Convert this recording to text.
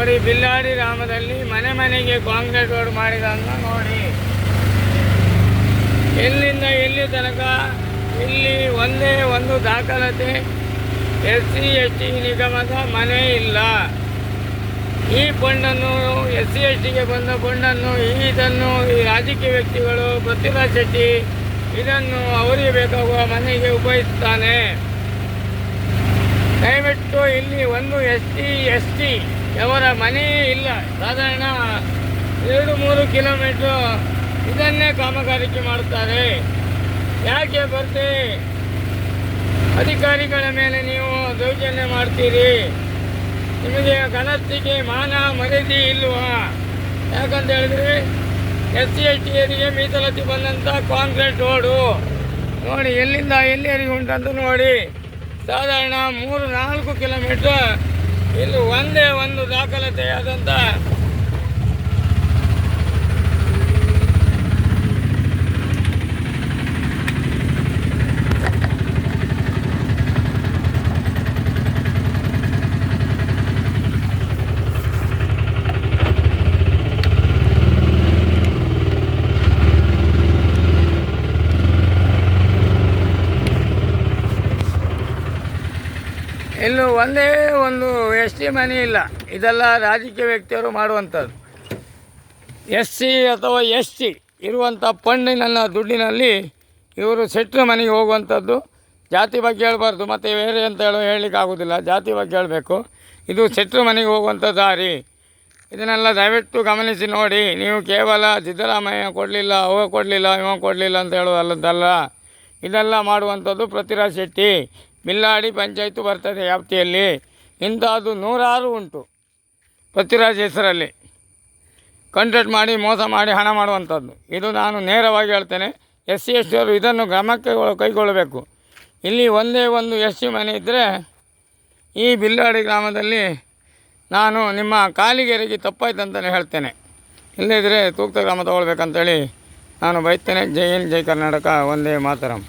ನೋಡಿ ಬಿಲ್ಲಾಡಿ ಗ್ರಾಮದಲ್ಲಿ ಮನೆ ಮನೆಗೆ ಕಾಂಕ್ರೀಟ್ ರೋಡ್ ಮಾಡಿದಂತ ನೋಡಿ. ಎಲ್ಲಿಂದ ಎಲ್ಲಿ ತನಕ ಇಲ್ಲಿ ಒಂದೇ ಒಂದು ದಾಖಲಾತಿ SC/ST ನಿಗಮದ ಮನೆ ಇಲ್ಲ. ಈ ಫಂಡನ್ನು SC/STಗೆ ಬಂದ ಫಂಡನ್ನು ಇದನ್ನು ಈ ರಾಜಕೀಯ ವ್ಯಕ್ತಿಗಳು ಪೃಥ್ವಿರಾಜ್ ಶೆಟ್ಟಿ ಇದನ್ನು ಅವರಿಗೆ ಬೇಕಾಗುವ ಮನೆಗೆ ಉಪಯೋಗಿಸ್ತಾನೆ. ದಯವಿಟ್ಟು ಇಲ್ಲಿ ಒಂದು SC/ST ಅವರ ಮನೆಯೇ ಇಲ್ಲ. ಸಾಧಾರಣ 2-3 ಕಿಲೋಮೀಟ್ರು ಇದನ್ನೇ ಕಾಮಗಾರಿಕೆ ಮಾಡುತ್ತಾರೆ. ಯಾಕೆ ಬರ್ತೆ ಅಧಿಕಾರಿಗಳ ಮೇಲೆ ನೀವು ದೌರ್ಜನ್ಯ ಮಾಡ್ತೀರಿ? ನಿಮಗೆ ಕನಸ್ಸಿಗೆ ಮಾನ ಮರ್ಯಾದೆ ಇಲ್ವಾ? ಯಾಕಂತ ಹೇಳಿದ್ರೆ SC/STಯರಿಗೆ ಮೀಸಲಾತಿ ಬಂದಂಥ ಕಾಂಕ್ರೀಟ್ ರೋಡು ನೋಡಿ ಎಲ್ಲಿಂದ ಎಲ್ಲಿವರೆಗೆ ಉಂಟಂತ ನೋಡಿ. ಸಾಧಾರಣ 3-4 ಕಿಲೋಮೀಟ್ರ್ ಇಲ್ಲಿ ಒಂದೇ ಒಂದು ದಾಖಲಾತಿಯಾದಂಥ ಇಲ್ಲೂ ಒಂದೇ ಒಂದು ST ಮನೆ ಇಲ್ಲ. ಇದೆಲ್ಲ ರಾಜಕೀಯ ವ್ಯಕ್ತಿಯವರು ಮಾಡುವಂಥದ್ದು. SC ಅಥವಾ ST ಇರುವಂಥ ಫಂಡಿನ ದುಡ್ಡಿನಲ್ಲಿ ಇವರು ಶೆಟ್ರ ಮನೆಗೆ ಹೋಗುವಂಥದ್ದು. ಜಾತಿ ಬಗ್ಗೆ ಹೇಳಬಾರ್ದು, ಮತ್ತು ಬೇರೆ ಅಂತ ಹೇಳಲಿಕ್ಕೆ ಆಗೋದಿಲ್ಲ. ಜಾತಿ ಬಗ್ಗೆ ಹೇಳಬೇಕು. ಇದು ಶೆಟ್ರ ಮನೆಗೆ ಹೋಗುವಂಥ ದಾರಿ. ಇದನ್ನೆಲ್ಲ ದಯವಿಟ್ಟು ಗಮನಿಸಿ ನೋಡಿ. ನೀವು ಕೇವಲ ಸಿದ್ದರಾಮಯ್ಯ ಕೊಡಲಿಲ್ಲ, ಅವ ಕೊಡಲಿಲ್ಲ, ಇವ ಕೊಡಲಿಲ್ಲ ಅಂತ ಹೇಳೋದಲ್ಲದಲ್ಲ. ಇದೆಲ್ಲ ಮಾಡುವಂಥದ್ದು ಪೃಥ್ವಿರಾಜ್ ಶೆಟ್ಟಿ. ಬಿಲ್ಲಾಡಿ ಪಂಚಾಯತು ಬರ್ತದೆ ವ್ಯಾಪ್ತಿಯಲ್ಲಿ. ಇಂಥದ್ದು 100 ಉಂಟು ಪೃಥ್ವಿರಾಜ್ ಹೆಸರಲ್ಲಿ ಕಾಂಟ್ರಾಕ್ಟ್ ಮಾಡಿ ಮೋಸ ಮಾಡಿ ಹಣ ಮಾಡುವಂಥದ್ದು. ಇದು ನಾನು ನೇರವಾಗಿ ಹೇಳ್ತೇನೆ. SC/ST ಅವರು ಇದನ್ನು ಕ್ರಮಕ್ಕೆ ಕೈಗೊಳ್ಳಬೇಕು. ಇಲ್ಲಿ ಒಂದೇ ಒಂದು SC ಮನೆ ಇದ್ದರೆ ಈ ಬಿಲ್ಲಾಡಿ ಗ್ರಾಮದಲ್ಲಿ ನಾನು ನಿಮ್ಮ ಕಾಲಿಗೆರೆಗೆ ತಪ್ಪಾಯ್ತು ಅಂತಲೇ ಹೇಳ್ತೇನೆ. ಇಲ್ಲದಿದ್ದರೆ ತೂಕ್ತ ಗ್ರಾಮ ತಗೊಳ್ಬೇಕಂತೇಳಿ ನಾನು ಬೈತೇನೆ. ಜೈ ಹಿಂದ್, ಜೈ ಕರ್ನಾಟಕ, ವಂದೇ ಮಾತರಂ.